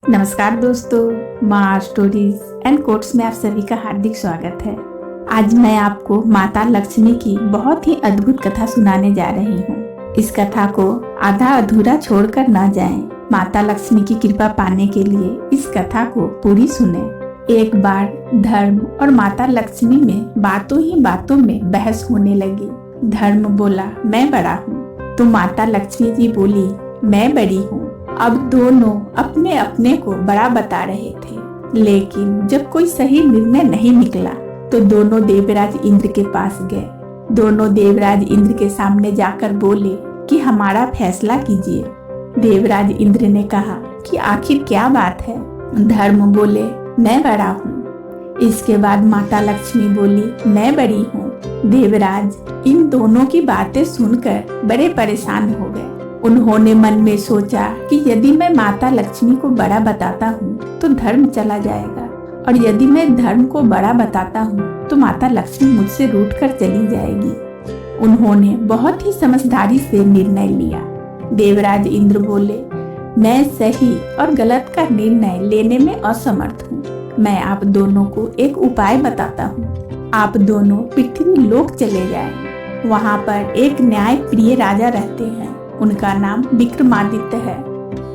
नमस्कार दोस्तों, माँ स्टोरीज एंड कोट्स में आप सभी का हार्दिक स्वागत है। आज मैं आपको माता लक्ष्मी की बहुत ही अद्भुत कथा सुनाने जा रही हूँ। इस कथा को आधा अधूरा छोड़कर न जाएं। माता लक्ष्मी की कृपा पाने के लिए इस कथा को पूरी सुने। एक बार धर्म और माता लक्ष्मी में बातों ही बातों में बहस होने लगी। धर्म बोला, मैं बड़ा हूँ, तो माता लक्ष्मी जी बोली, मैं बड़ी हूँ। अब दोनों अपने अपने को बड़ा बता रहे थे, लेकिन जब कोई सही निर्णय नहीं निकला तो दोनों देवराज इंद्र के पास गए। दोनों देवराज इंद्र के सामने जाकर बोले कि हमारा फैसला कीजिए। देवराज इंद्र ने कहा कि आखिर क्या बात है। धर्म बोले, मैं बड़ा हूँ। इसके बाद माता लक्ष्मी बोली, मैं बड़ी हूँ। देवराज इन दोनों की बातें सुनकर बड़े परेशान हो गए। उन्होंने मन में सोचा कि यदि मैं माता लक्ष्मी को बड़ा बताता हूँ तो धर्म चला जाएगा, और यदि मैं धर्म को बड़ा बताता हूँ तो माता लक्ष्मी मुझसे रूठकर चली जाएगी। उन्होंने बहुत ही समझदारी से निर्णय लिया। देवराज इंद्र बोले, मैं सही और गलत का निर्णय लेने में असमर्थ हूँ। मैं आप दोनों को एक उपाय बताता हूँ। आप दोनों पृथ्वी लोक चले जाएं। वहाँ पर एक न्याय प्रिय राजा रहते हैं। उनका नाम विक्रमादित्य है।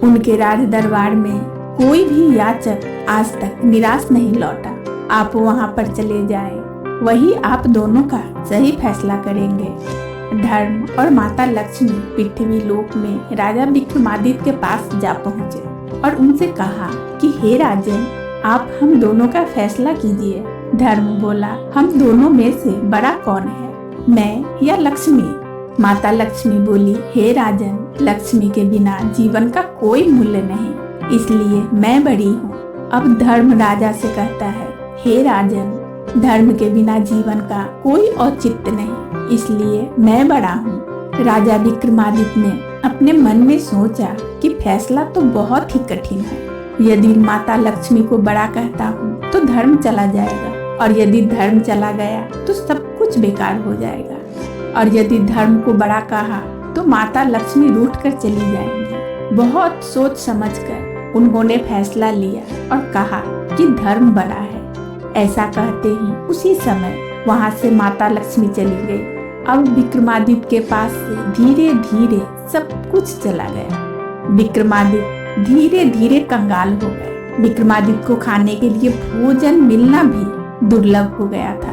उनके राज दरबार में कोई भी याचक आज तक निराश नहीं लौटा। आप वहां पर चले जाएं, वही आप दोनों का सही फैसला करेंगे। धर्म और माता लक्ष्मी पृथ्वी लोक में राजा विक्रमादित्य के पास जा पहुंचे और उनसे कहा कि हे राजन, आप हम दोनों का फैसला कीजिए। धर्म बोला, हम दोनों में से बड़ा कौन है, मैं या लक्ष्मी? माता लक्ष्मी बोली, हे राजन, लक्ष्मी के बिना जीवन का कोई मूल्य नहीं, इसलिए मैं बड़ी हूँ। अब धर्म राजा से कहता है, हे राजन, धर्म के बिना जीवन का कोई औचित्य नहीं, इसलिए मैं बड़ा हूँ। राजा विक्रमादित्य ने अपने मन में सोचा कि फैसला तो बहुत ही कठिन है। यदि माता लक्ष्मी को बड़ा कहता हूँ तो धर्म चला जाएगा, और यदि धर्म चला गया तो सब कुछ बेकार हो जाएगा, और यदि धर्म को बड़ा कहा तो माता लक्ष्मी रूठ कर चली जाएंगी। बहुत सोच समझकर उन्होंने फैसला लिया और कहा कि धर्म बड़ा है। ऐसा कहते ही उसी समय वहां से माता लक्ष्मी चली गई। अब विक्रमादित्य के पास से धीरे धीरे सब कुछ चला गया। विक्रमादित्य धीरे धीरे कंगाल हो गए। विक्रमादित्य को खाने के लिए भोजन मिलना भी दुर्लभ हो गया था।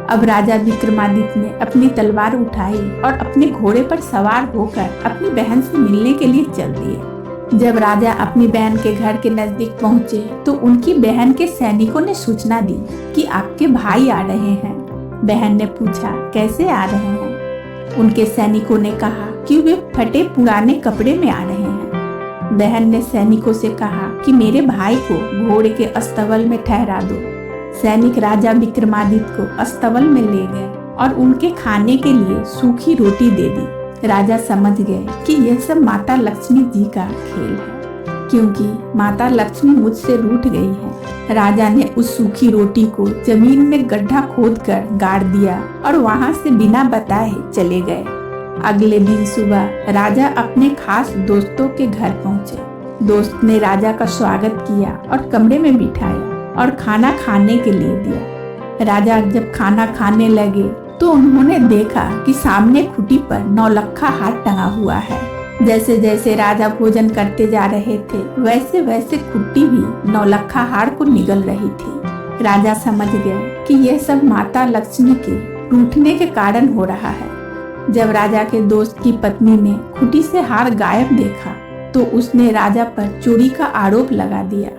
अब राजा विक्रमादित्य ने अपनी तलवार उठाई और अपने घोड़े पर सवार होकर अपनी बहन से मिलने के लिए चल दिए। जब राजा अपनी बहन के घर के नजदीक पहुंचे तो उनकी बहन के सैनिकों ने सूचना दी कि आपके भाई आ रहे हैं। बहन ने पूछा, कैसे आ रहे हैं? उनके सैनिकों ने कहा कि वे फटे पुराने कपड़े में आ रहे हैं। बहन ने सैनिकों से कहा कि मेरे भाई को घोड़े के अस्तबल में ठहरा दो। सैनिक राजा विक्रमादित्य को अस्तबल में ले गए और उनके खाने के लिए सूखी रोटी दे दी। राजा समझ गए कि यह सब माता लक्ष्मी जी का खेल है, क्योंकि माता लक्ष्मी मुझसे रूठ गई है। राजा ने उस सूखी रोटी को जमीन में गड्ढा खोदकर गाड़ दिया और वहां से बिना बताए चले गए। अगले दिन सुबह राजा अपने खास दोस्तों के घर पहुंचे। दोस्त ने राजा का स्वागत किया और कमरे में बिठाया और खाना खाने के लिए दिया। राजा जब खाना खाने लगे तो उन्होंने देखा कि सामने खुटी पर नौलखा हार टंगा हुआ है। जैसे जैसे राजा भोजन करते जा रहे थे वैसे वैसे खुटी भी नौलखा हार को निगल रही थी। राजा समझ गए कि यह सब माता लक्ष्मी के रूठने के कारण हो रहा है। जब राजा के दोस्त की पत्नी ने खुटी से हार गायब देखा तो उसने राजा पर चोरी का आरोप लगा दिया।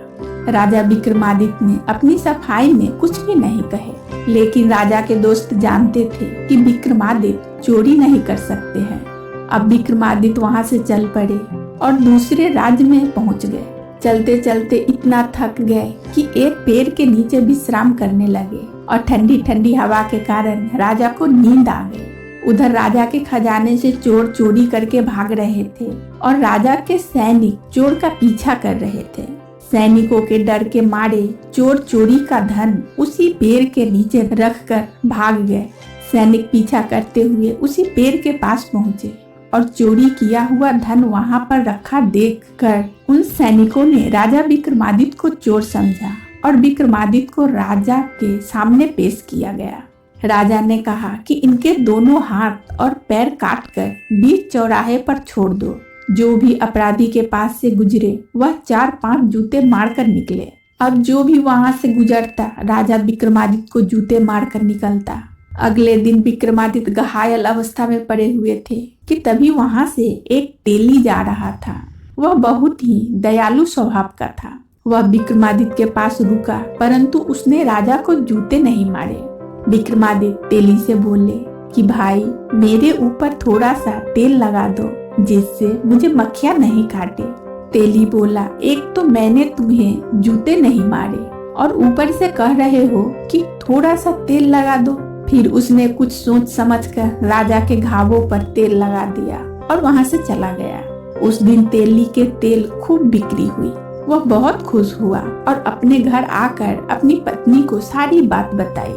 राजा विक्रमादित्य ने अपनी सफाई में कुछ भी नहीं कहे, लेकिन राजा के दोस्त जानते थे कि विक्रमादित्य चोरी नहीं कर सकते हैं। अब विक्रमादित्य वहां से चल पड़े और दूसरे राज्य में पहुंच गए। चलते चलते इतना थक गए कि एक पेड़ के नीचे विश्राम करने लगे, और ठंडी ठंडी हवा के कारण राजा को नींद आ गई। उधर राजा के खजाने से चोर चोरी करके भाग रहे थे और राजा के सैनिक चोर का पीछा कर रहे थे। सैनिकों के डर के मारे चोर चोरी का धन उसी पेड़ के नीचे रखकर भाग गए। सैनिक पीछा करते हुए उसी पेड़ के पास पहुंचे और चोरी किया हुआ धन वहां पर रखा देखकर उन सैनिकों ने राजा विक्रमादित्य को चोर समझा और विक्रमादित्य को राजा के सामने पेश किया गया। राजा ने कहा कि इनके दोनों हाथ और पैर काटकर बीच चौराहे पर छोड़ दो। जो भी अपराधी के पास से गुजरे वह 4-5 जूते मारकर निकले। अब जो भी वहां से गुजरता राजा विक्रमादित्य को जूते मारकर निकलता। अगले दिन विक्रमादित्य घायल अवस्था में पड़े हुए थे कि तभी वहां से एक तेली जा रहा था। वह बहुत ही दयालु स्वभाव का था। वह विक्रमादित्य के पास रुका, परंतु उसने राजा को जूते नहीं मारे। विक्रमादित्य तेली से बोले कि भाई, मेरे ऊपर थोड़ा सा तेल लगा दो जिससे मुझे मक्खियां नहीं काटे। तेली बोला, एक तो मैंने तुम्हें जूते नहीं मारे और ऊपर से कह रहे हो कि थोड़ा सा तेल लगा दो। फिर उसने कुछ सोच समझकर राजा के घावों पर तेल लगा दिया और वहां से चला गया। उस दिन तेली के तेल खूब बिक्री हुई। वह बहुत खुश हुआ और अपने घर आकर अपनी पत्नी को सारी बात बताई।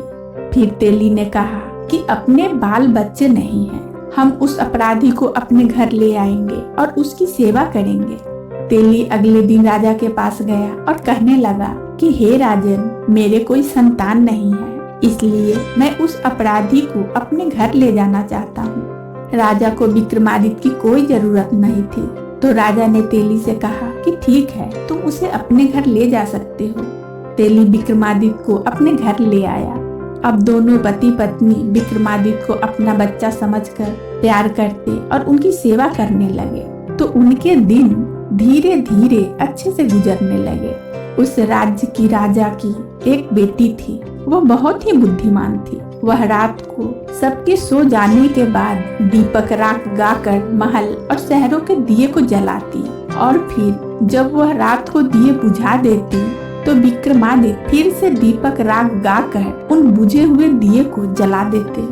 फिर तेली ने कहा कि अपने बाल बच्चे नहीं हैं, हम उस अपराधी को अपने घर ले आएंगे और उसकी सेवा करेंगे। तेली अगले दिन राजा के पास गया और कहने लगा कि हे राजन, मेरे कोई संतान नहीं है, इसलिए मैं उस अपराधी को अपने घर ले जाना चाहता हूँ। राजा को विक्रमादित्य की कोई जरूरत नहीं थी, तो राजा ने तेली से कहा कि ठीक है, तुम उसे अपने घर ले जा सकते हो। तेली विक्रमादित्य को अपने घर ले आया। अब दोनों पति पत्नी विक्रमादित्य को अपना बच्चा समझकर प्यार करते और उनकी सेवा करने लगे। तो उनके दिन धीरे धीरे अच्छे से गुजरने लगे। उस राज्य की राजा की एक बेटी थी। वह बहुत ही बुद्धिमान थी। वह रात को सबके सो जाने के बाद दीपक राख गाकर महल और शहरों के दिए को जलाती और फिर जब वह रात को दिए बुझा देती तो विक्रमादित्य फिर से दीपक राग गाकर उन बुझे हुए दिए को जला देते।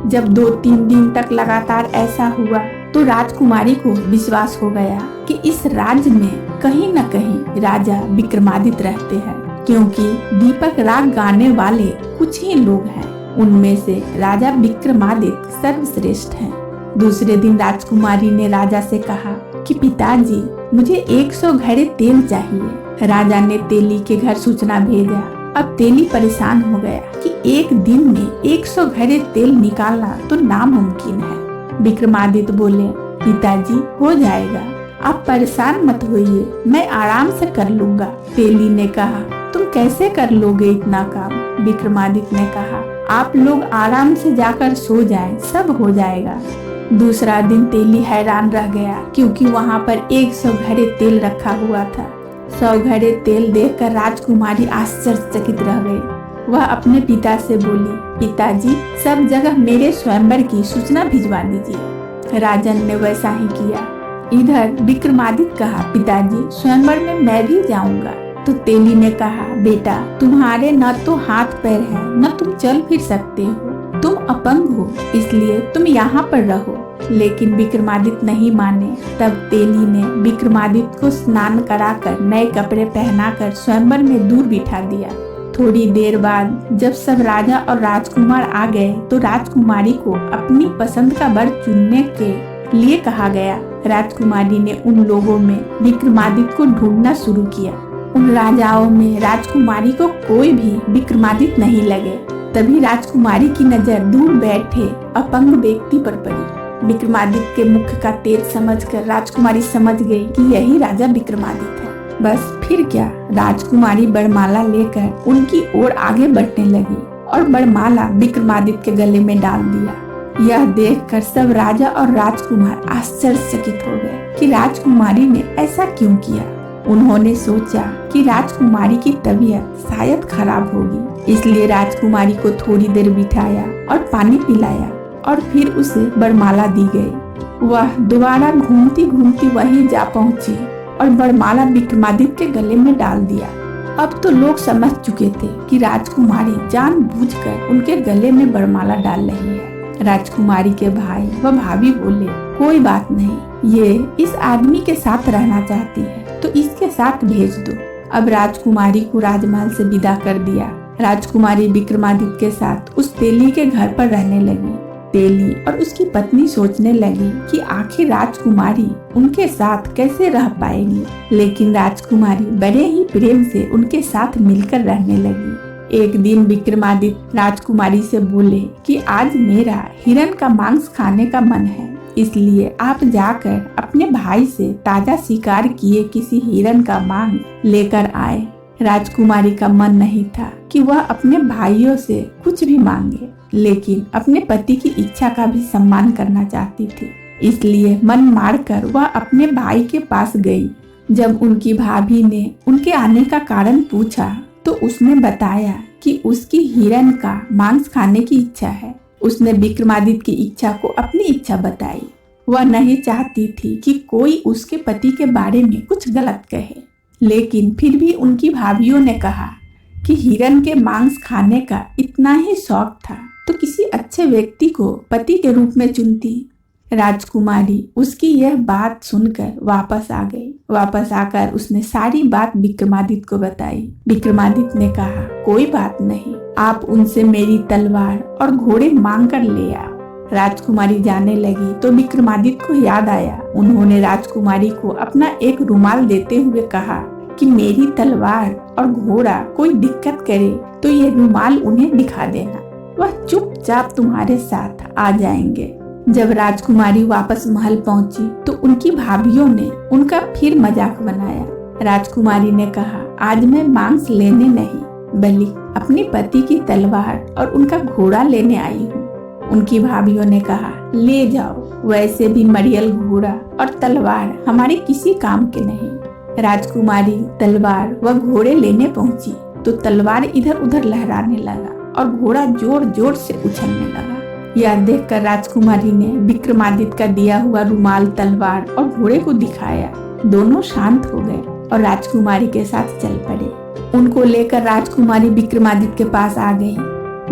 जब 2-3 दिन तक लगातार ऐसा हुआ तो राजकुमारी को विश्वास हो गया कि इस राज्य में कहीं न कहीं राजा विक्रमादित्य रहते हैं, क्योंकि दीपक राग गाने वाले कुछ ही लोग हैं। उनमें से राजा विक्रमादित्य सर्वश्रेष्ठ हैं। दूसरे दिन राजकुमारी ने राजा से कहा कि पिताजी, मुझे 100 घड़े तेल चाहिए। राजा ने तेली के घर सूचना भेजा। अब तेली परेशान हो गया कि एक दिन में 100 घड़े तेल निकालना तो नामुमकिन है। विक्रमादित्य बोले, पिताजी हो जाएगा, आप परेशान मत होइए, मैं आराम से कर लूंगा। तेली ने कहा, तुम कैसे कर लोगे इतना काम? विक्रमादित्य ने कहा, आप लोग आराम से जाकर सो जाएं, सब हो जाएगा। दूसरा दिन तेली हैरान रह गया क्योंकि वहाँ पर 100 घड़े तेल रखा हुआ था। 100 घड़े तेल देखकर राजकुमारी आश्चर्यचकित रह गई। वह अपने पिता से बोली, पिताजी, सब जगह मेरे स्वयंवर की सूचना भिजवा दीजिए। राजन ने वैसा ही किया। इधर विक्रमादित्य कहा, पिताजी, स्वयंवर में मैं भी जाऊंगा। तो तेली ने कहा, बेटा, तुम्हारे न तो हाथ पैर है, न तुम चल फिर सकते हो, तुम अपंग हो, इसलिए तुम यहाँ पर रहो। लेकिन विक्रमादित्य नहीं माने। तब तेली ने विक्रमादित्य को स्नान कराकर नए कपड़े पहनाकर स्वयंवर में दूर बिठा दिया। थोड़ी देर बाद जब सब राजा और राजकुमार आ गए तो राजकुमारी को अपनी पसंद का वर चुनने के लिए कहा गया। राजकुमारी ने उन लोगों में विक्रमादित्य को ढूंढना शुरू किया। उन राजाओं में राजकुमारी को कोई भी विक्रमादित्य नहीं लगे। तभी राजकुमारी की नजर दूर बैठे अपंग व्यक्ति पर पड़ी। विक्रमादित्य के मुख का तेज समझकर राजकुमारी समझ गई कि यही राजा विक्रमादित्य है। बस फिर क्या, राजकुमारी बरमाला लेकर उनकी ओर आगे बढ़ने लगी और बरमाला विक्रमादित्य के गले में डाल दिया। यह देखकर सब राजा और राजकुमार आश्चर्यचकित हो गए कि राजकुमारी ने ऐसा क्यों किया। उन्होंने सोचा कि राजकुमारी की तबीयत शायद खराब होगी, इसलिए राजकुमारी को थोड़ी देर बिठाया और पानी पिलाया और फिर उसे बरमाला दी गई। वह दोबारा घूमती घूमती वहीं जा पहुंची और बरमाला विक्रमादित्य के गले में डाल दिया। अब तो लोग समझ चुके थे कि राजकुमारी जानबूझकर उनके गले में बरमाला डाल रही है। राजकुमारी के भाई व भाभी बोले, कोई बात नहीं, ये इस आदमी के साथ रहना चाहती है तो इसके साथ भेज दो। अब राजकुमारी को राजमहल से विदा कर दिया। राजकुमारी विक्रमादित्य के साथ उस तेली के घर पर रहने लगी। तेली और उसकी पत्नी सोचने लगी कि आखिर राजकुमारी उनके साथ कैसे रह पाएगी, लेकिन राजकुमारी बड़े ही प्रेम से उनके साथ मिलकर रहने लगी। एक दिन विक्रमादित्य राजकुमारी से बोले कि आज मेरा हिरण का मांस खाने का मन है, इसलिए आप जाकर अपने भाई से ताजा शिकार किए किसी हिरण का मांस लेकर आए। राजकुमारी का मन नहीं था कि वह अपने भाइयों से कुछ भी मांगे, लेकिन अपने पति की इच्छा का भी सम्मान करना चाहती थी, इसलिए मन मारकर वह अपने भाई के पास गई। जब उनकी भाभी ने उनके आने का कारण पूछा तो उसने बताया कि उसकी हिरण का मांस खाने की इच्छा है। उसने विक्रमादित्य की इच्छा को अपनी इच्छा बताई। वह नहीं चाहती थी कि कोई उसके पति के बारे में कुछ गलत कहे, लेकिन फिर भी उनकी भाभियों ने कहा कि हिरण के मांस खाने का इतना ही शौक था तो किसी अच्छे व्यक्ति को पति के रूप में चुनती। राजकुमारी उसकी यह बात सुनकर वापस आ गई। वापस आकर उसने सारी बात विक्रमादित्य को बताई। विक्रमादित्य ने कहा, कोई बात नहीं, आप उनसे मेरी तलवार और घोड़े मांग कर ले आओ। राजकुमारी जाने लगी तो विक्रमादित्य को याद आया। उन्होंने राजकुमारी को अपना एक रुमाल देते हुए कहा कि मेरी तलवार और घोड़ा कोई दिक्कत करे तो ये रुमाल उन्हें दिखा देना, वह चुपचाप तुम्हारे साथ आ जाएंगे। जब राजकुमारी वापस महल पहुंची तो उनकी भाभियों ने उनका फिर मजाक बनाया। राजकुमारी ने कहा, आज मैं मांस लेने नहीं बल्कि अपने पति की तलवार और उनका घोड़ा लेने आई हूँ। उनकी भाभियों ने कहा, ले जाओ, वैसे भी मरियल घोड़ा और तलवार हमारे किसी काम के नहीं। राजकुमारी तलवार व घोड़े लेने पहुंची तो तलवार इधर उधर लहराने लगा और घोड़ा जोर जोर से उछलने लगा। यह देखकर राजकुमारी ने विक्रमादित्य का दिया हुआ रुमाल, तलवार और घोड़े को दिखाया। दोनों शांत हो गए और राजकुमारी के साथ चल पड़े। उनको लेकर राजकुमारी विक्रमादित्य के पास आ गई।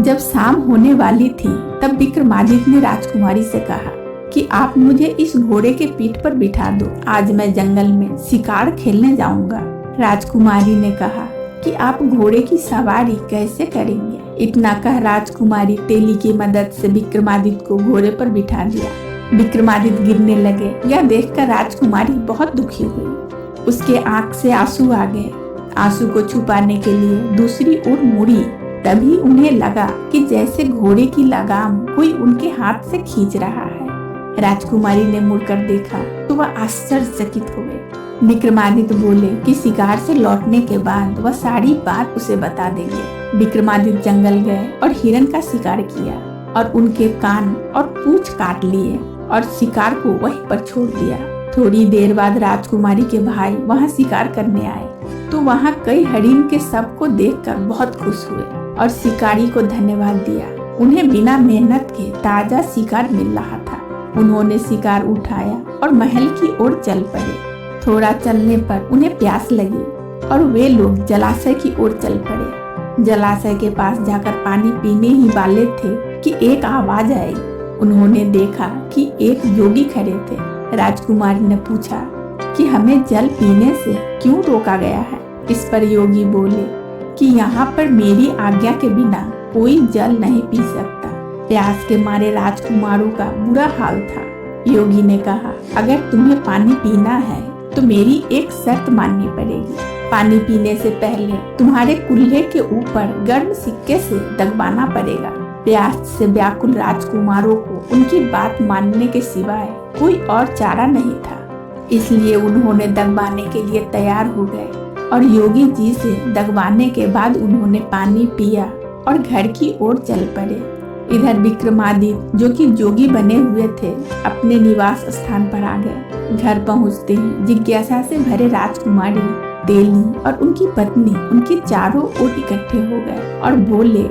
जब शाम होने वाली थी तब विक्रमादित्य ने राजकुमारी से कहा कि आप मुझे इस घोड़े के पीठ पर बिठा दो, आज मैं जंगल में शिकार खेलने जाऊंगा। राजकुमारी ने कहा कि आप घोड़े की सवारी कैसे करेंगे। इतना कह राजकुमारी तेली की मदद से विक्रमादित्य को घोड़े पर बिठा दिया। विक्रमादित्य गिरने लगे। यह देखकर राजकुमारी बहुत दुखी हुई। उसके आंख से आंसू आ गए। आंसू को छुपाने के लिए दूसरी ओर मुड़ी। तभी उन्हें लगा कि जैसे घोड़े की लगाम कोई उनके हाथ से खींच रहा है। राजकुमारी ने मुड़कर देखा तो वह आश्चर्यचकित हो गई। विक्रमादित्य बोले कि शिकार से लौटने के बाद वह सारी बात उसे बता देंगे। विक्रमादित्य जंगल गए और हिरण का शिकार किया और उनके कान और पूंछ काट लिए और शिकार को वहीं पर छोड़ दिया। थोड़ी देर बाद राजकुमारी के भाई वहां शिकार करने आए तो वहां कई हरिण के शव को देखकर बहुत खुश हुए और शिकारी को धन्यवाद दिया। उन्हें बिना मेहनत के ताजा शिकार मिल रहा था। उन्होंने शिकार उठाया और महल की ओर चल पड़े। थोड़ा चलने पर उन्हें प्यास लगी और वे लोग जलाशय की ओर चल पड़े। जलाशय के पास जाकर पानी पीने ही वाले थे कि एक आवाज आई। उन्होंने देखा कि एक योगी खड़े थे। राजकुमारी ने पूछा कि हमें जल पीने से क्यों रोका गया है। इस पर योगी बोले कि यहाँ पर मेरी आज्ञा के बिना कोई जल नहीं पी सकता। प्यास के मारे राजकुमारों का बुरा हाल था। योगी ने कहा, अगर तुम्हें पानी पीना है तो मेरी एक शर्त माननी पड़ेगी। पानी पीने से पहले तुम्हारे कुल्हे के ऊपर गर्म सिक्के से दगवाना पड़ेगा। प्यास से व्याकुल राजकुमारों को उनकी बात मानने के सिवाय कोई और चारा नहीं था, इसलिए उन्होंने दगवाने के लिए तैयार हो गए और योगी जी से दगवाने के बाद उन्होंने पानी पिया और घर की ओर चल पड़े। इधर विक्रमादित्य जो कि जोगी बने हुए थे अपने निवास स्थान पर आ गए। घर पहुंचते ही जिज्ञासा से भरे राजकुमारी, तेली और उनकी पत्नी उनकी चारों ओर इकट्ठे हो गए और बोले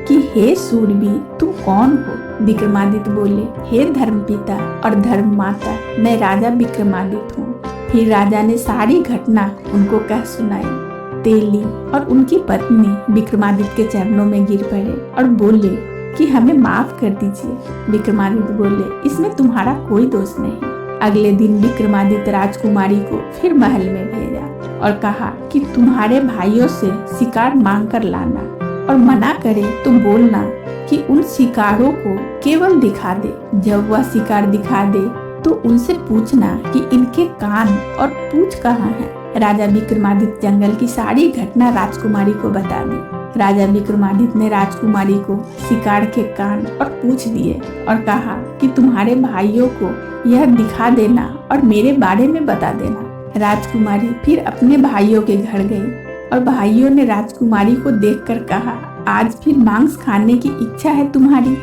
कि हे सूरवीर, तुम कौन हो। विक्रमादित्य बोले, हे धर्मपिता और धर्म माता, मैं राजा विक्रमादित्य हूँ। फिर राजा ने सारी घटना उनको कह सुनाई। तेली और उनकी पत्नी विक्रमादित्य के चरणों में गिर पड़े और बोले कि हमें माफ कर दीजिए। विक्रमादित्य बोले, इसमें तुम्हारा कोई दोष नहीं। अगले दिन विक्रमादित्य राजकुमारी को फिर महल में भेजा और कहा कि तुम्हारे भाइयों से शिकार मांग कर लाना और मना करे तो बोलना कि उन शिकारों को केवल दिखा दे। जब वह शिकार दिखा दे तो उनसे पूछना कि इनके कान और पूंछ कहाँ है। राजा विक्रमादित्य जंगल की सारी घटना राजकुमारी को बता दी। राजा विक्रमादित्य ने राजकुमारी को शिकार के कान और पूंछ दिए और कहा कि तुम्हारे भाइयों को यह दिखा देना और मेरे बारे में बता देना। राजकुमारी फिर अपने भाइयों के घर गई और भाइयों ने राजकुमारी को देखकर कहा, आज फिर मांस खाने की इच्छा है तुम्हारी?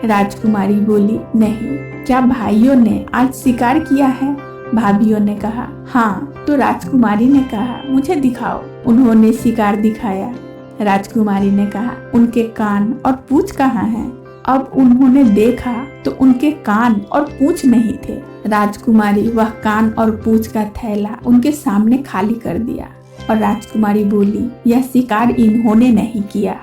राजकुमारी बोली, नहीं। क्या भाइयों ने आज शिकार किया है? भाभियों ने कहा, हाँ। तो राजकुमारी ने कहा, मुझे दिखाओ। उन्होंने शिकार दिखाया। राजकुमारी ने कहा, उनके कान और पूंछ कहाँ हैं? अब उन्होंने देखा तो उनके कान और पूंछ नहीं थे। राजकुमारी वह कान और पूंछ का थैला उनके सामने खाली कर दिया और राजकुमारी बोली, यह शिकार इन्होंने नहीं किया।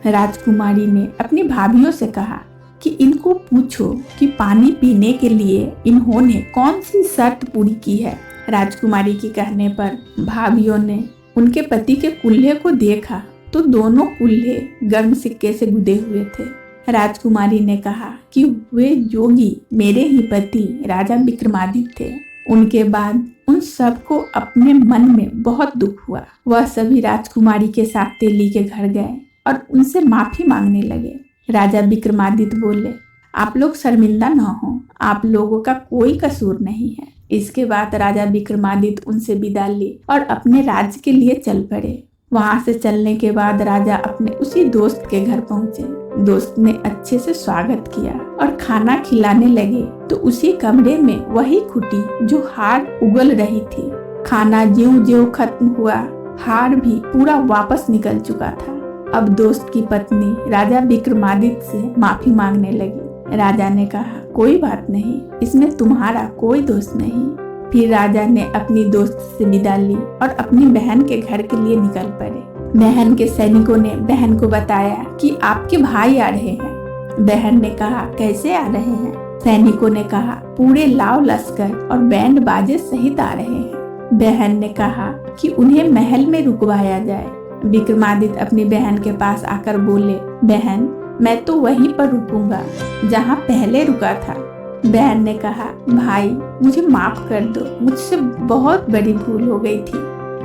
राजकुमारी ने अपनी भाभियों से कहा कि इनको पूछो कि पानी पीने के लिए इन्होंने कौन सी शर्त पूरी की है। राजकुमारी के कहने पर भाभियों ने उनके पति के कुल्हे को देखा तो दोनों कुल्हे गर्म सिक्के से गुदे हुए थे। राजकुमारी ने कहा कि वे योगी मेरे ही पति राजा विक्रमादित्य थे। उनके बाद उन सबको अपने मन में बहुत दुख हुआ। वह सभी राजकुमारी के साथ तेली के घर गए और उनसे माफी मांगने लगे। राजा विक्रमादित्य बोले, आप लोग शर्मिंदा न हो, आप लोगों का कोई कसूर नहीं है। इसके बाद राजा विक्रमादित्य उनसे विदा ली और अपने राज्य के लिए चल पड़े। वहां से चलने के बाद राजा अपने उसी दोस्त के घर पहुंचे। दोस्त ने अच्छे से स्वागत किया और खाना खिलाने लगे तो उसी कमरे में वही खुटी जो हार उगल रही थी। खाना ज्यों-ज्यों खत्म हुआ, हार भी पूरा वापस निकल चुका था। अब दोस्त की पत्नी राजा विक्रमादित्य से माफी मांगने लगी। राजा ने कहा, कोई बात नहीं, इसमें तुम्हारा कोई दोष नहीं। फिर राजा ने अपनी दोस्त से विदा ली और अपनी बहन के घर के लिए निकल पड़े। बहन के सैनिकों ने बहन को बताया कि आपके भाई आ रहे हैं। बहन ने कहा, कैसे आ रहे हैं? सैनिकों ने कहा, पूरे लाव लश्कर और बैंड बाजे सहित आ रहे हैं। बहन ने कहा कि उन्हें महल में रुकवाया जाए। विक्रमादित्य अपनी बहन के पास आकर बोले, बहन, मैं तो वहीं पर रुकूंगा जहाँ पहले रुका था। बहन ने कहा, भाई मुझे माफ कर दो, मुझसे बहुत बड़ी भूल हो गई थी।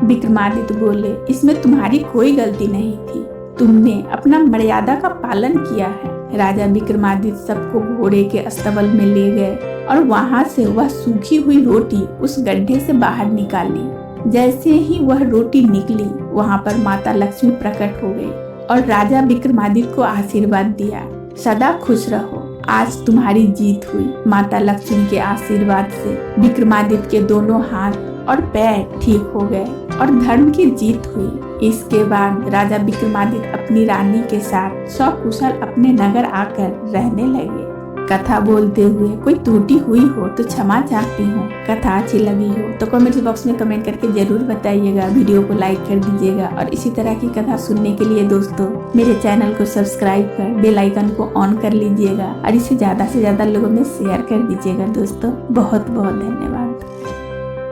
विक्रमादित्य बोले, इसमें तुम्हारी कोई गलती नहीं थी, तुमने अपना मर्यादा का पालन किया है। राजा विक्रमादित्य सबको घोड़े के अस्तबल में ले गए और वहां से वह सूखी हुई रोटी उस गड्ढे से बाहर निकाली। जैसे ही वह रोटी निकली, वहां पर माता लक्ष्मी प्रकट हो गई और राजा विक्रमादित्य को आशीर्वाद दिया, सदा खुश रहो, आज तुम्हारी जीत हुई। माता लक्ष्मी के आशीर्वाद से विक्रमादित्य के दोनों हाथ और पैर ठीक हो गए और धर्म की जीत हुई। इसके बाद राजा विक्रमादित्य अपनी रानी के साथ सकुशल अपने नगर आकर रहने लगे। कथा बोलते हुए कोई त्रुटि हुई हो तो क्षमा चाहती हूँ। कथा अच्छी लगी हो तो कमेंट बॉक्स में कमेंट करके जरूर बताइएगा। वीडियो को लाइक कर दीजिएगा और इसी तरह की कथा सुनने के लिए दोस्तों मेरे चैनल को सब्सक्राइब कर बेल आइकन को ऑन कर लीजिएगा और इसे ज्यादा से ज्यादा लोगों में शेयर कर दीजिएगा। दोस्तों बहुत बहुत धन्यवाद।